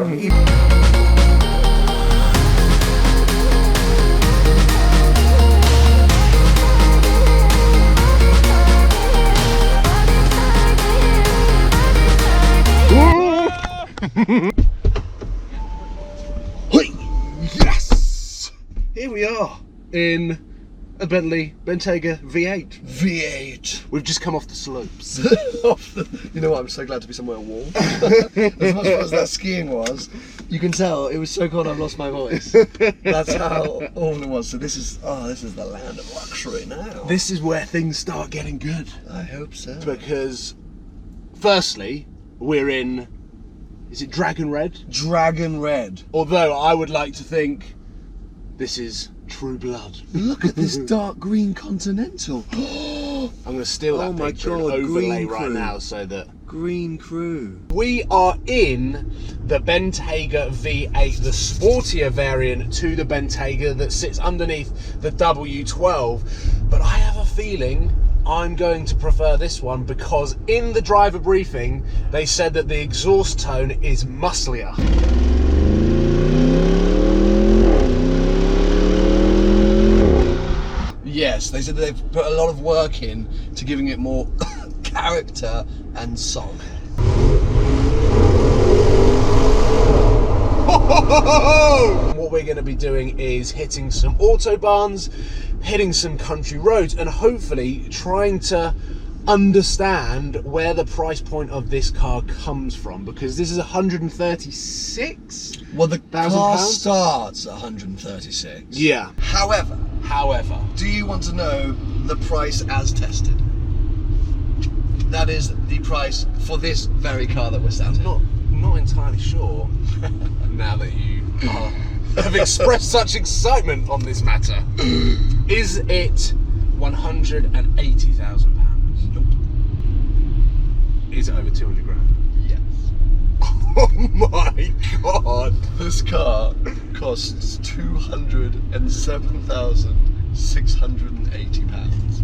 going. Yes! Here we are in a Bentley Bentayga V8. V8. We've just come off the slopes. You know what, I'm so glad to be somewhere warm. As much fun as that skiing was, you can tell it was so cold I've lost my voice. That's how awful it was. So this is the land of luxury now. This is where things start getting good. I hope so. Because, firstly, we're in, is it Dragon Red? Dragon Red. Although I would like to think this is True Blood. Look at this dark green Continental. I'm going to steal that Oh my picture God, and overlay green right crew. now so that... Green Crew. We are in the Bentayga V8, the sportier variant to the Bentayga that sits underneath the W12. But I have a feeling I'm going to prefer this one because in the driver briefing, they said that the exhaust tone is musclier. Yes, they said that they've put a lot of work in to giving it more character and song. What we're going to be doing is hitting some autobahns, hitting some country roads, and hopefully trying to understand where the price point of this car comes from, because this is 136. Well, the car £1,000? starts at 136. Yeah. However, Do you want to know the price as tested? That is the price for this very car that we're sat in. Not entirely sure. Now that you have expressed such excitement on this matter, is it £180,000? Nope. Is it over 200 grand? Yes. Oh my God! This car costs £207,680.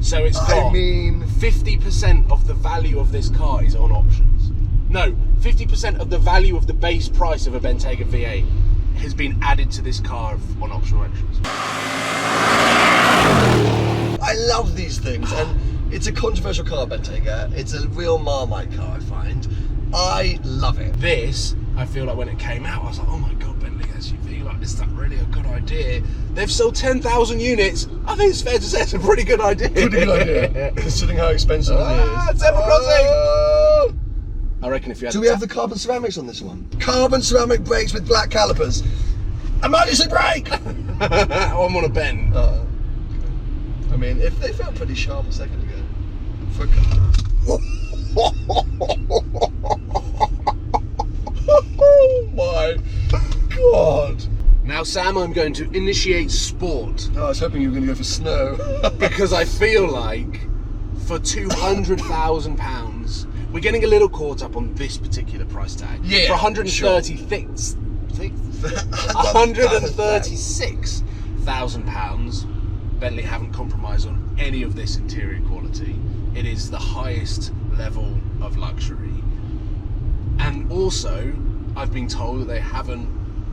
So it's got 50% of the value of this car is on options. No, 50% of the value of the base price of a Bentayga V8 has been added to this car on optional extras. I love these things, and it's a controversial car, Bentayga. It's a real Marmite car, I find. I love it. This, I feel like when it came out, I was like, oh my God, Bentley SUV, like this is really a good idea. They've sold 10,000 units. I think it's fair to say it's a pretty good idea. Pretty good idea, considering how expensive it is. Zebra crossing! I reckon if you had Do we have the carbon ceramics on this one? Carbon ceramic brakes with black calipers. Emergency brake! I'm on a bend. I mean, if they felt pretty sharp a second ago. For a car. Oh my God. Now, Sam, I'm going to initiate sport. Oh, I was hoping you were going to go for snow. Because I feel like for £200,000, we're getting a little caught up on this particular price tag. Yeah, for 136,000 pounds, Bentley haven't compromised on any of this interior quality. It is the highest level of luxury. And also, I've been told that they haven't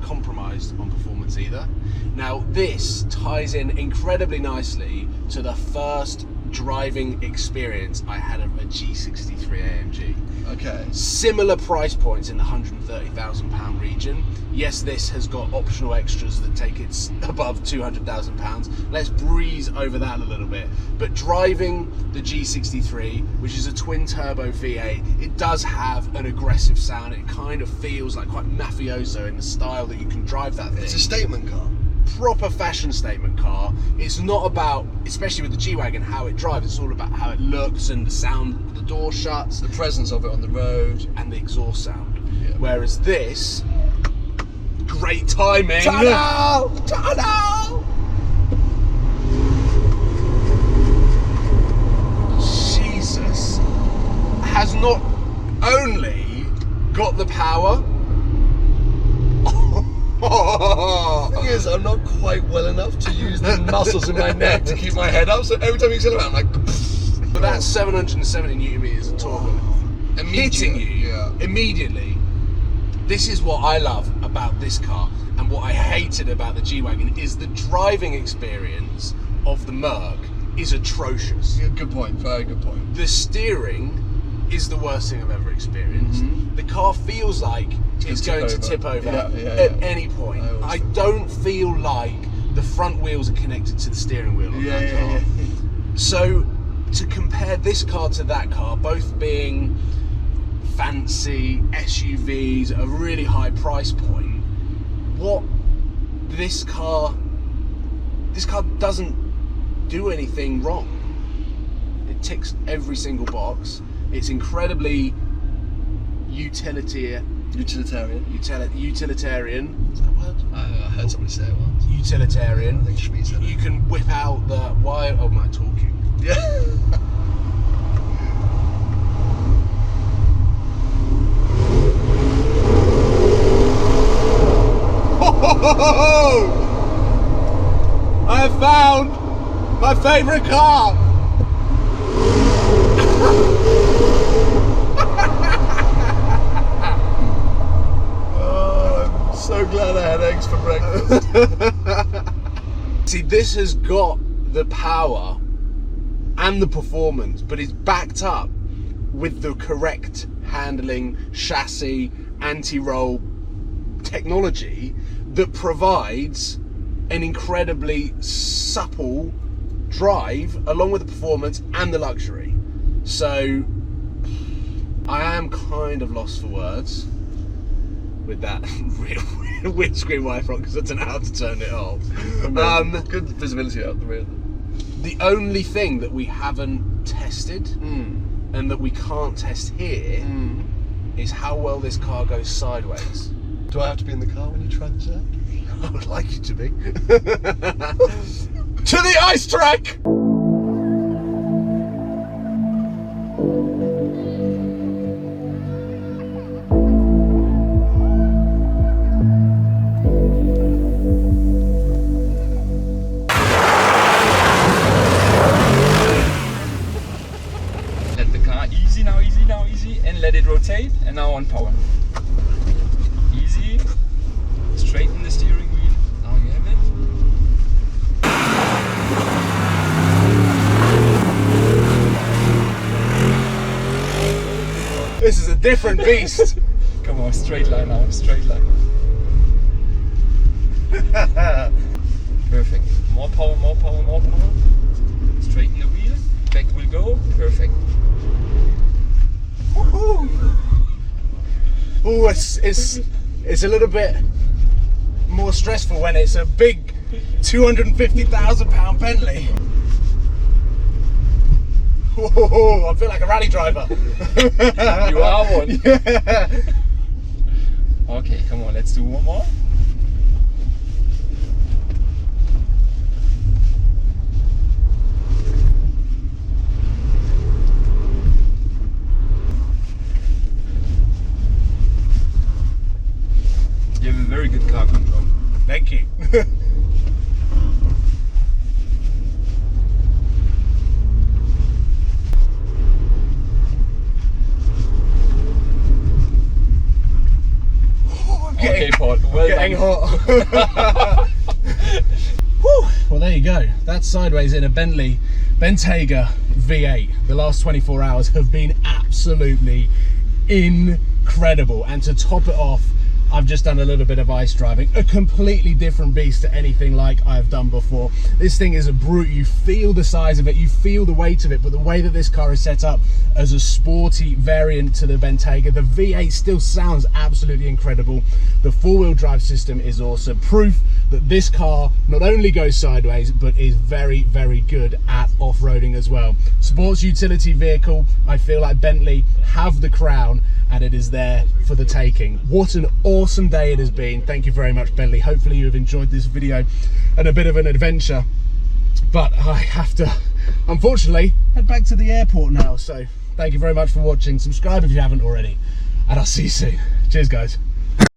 compromised on performance either. Now, this ties in incredibly nicely to the first driving experience I had of a G63 AMG. Okay. Similar price points in the £130,000 region. Yes, this has got optional extras that take it above £200,000. Let's breeze over that a little bit. But driving the G63, which is a twin turbo V8, it does have an aggressive sound. It kind of feels like quite mafioso in the style that you can drive that thing. It's a statement car. Proper fashion statement car. It's not about, especially with the G-Wagon, how it drives. It's all about how it looks and the sound, the door shuts, The presence of it on the road. and the exhaust sound. Yeah. Whereas this, great timing. Ta-da! Ta-da! Jesus has not only got the power. The thing is, I'm not quite well enough to use the muscles in my neck to keep my head up, so every time you accelerate, I'm like... But that's 770 Newton meters of torque. hitting you immediately. This is what I love about this car, and what I hated about the G-Wagon is the driving experience of the Merc is atrocious. Yeah, good point, very good point. The steering is the worst thing I've ever experienced. The car feels like it's going to tip over at any point. I don't feel like the front wheels are connected to the steering wheel on that car. So to compare this car to that car, both being fancy SUVs at a really high price point, what this car doesn't do anything wrong. It ticks every single box. It's incredibly utilitarian. Utilitarian. Is that a word? I heard somebody say it once. Utilitarian. I think Shmi said it. You can whip out the why am I talking? Yeah. I have found my favourite car! Oh, I'm so glad I had eggs for breakfast. See, this has got the power and the performance, but it's backed up with the correct handling, chassis, anti-roll technology that provides an incredibly supple drive along with the performance and the luxury. So I am kind of lost for words with that real windscreen wiper on, because I don't know how to turn it off. Good visibility out the rear. The only thing that we haven't tested and that we can't test here is how well this car goes sideways. Do I have to be in the car when you try this out? I would like you to be. To the ice track! Let the car easy now, and let it rotate, and now on power. Easy, straighten the steering wheel, now you have it. This is a different beast. Come on, straight line now, straight line. Perfect. More power, more power, more power. Straighten the wheel, back will go, perfect. Oh, it's a little bit more stressful when it's a big £250,000 Bentley. Whoa, I feel like a rally driver. You are one. Yeah. Okay, come on, let's do one more. You have a very good car control. Thank you. Okay, Paul, well Getting done. hot. Whew. Well, there you go. That's sideways in a Bentley Bentayga V8. The last 24 hours have been absolutely incredible. And to top it off, I've just done a little bit of ice driving, a completely different beast to anything like I've done before. This thing is a brute. You feel the size of it, you feel the weight of it, but the way that this car is set up as a sporty variant to the Bentayga, the V8 still sounds absolutely incredible. The four-wheel drive system is awesome. Proof that this car not only goes sideways, but is very, very good at off-roading as well. Sports utility vehicle, I feel like Bentley have the crown, and it is there for the taking. What an awesome day it has been. Thank you very much, Bentley. Hopefully you have enjoyed this video and a bit of an adventure. But I have to, unfortunately, head back to the airport now. So thank you very much for watching. Subscribe if you haven't already, and I'll see you soon. Cheers, guys.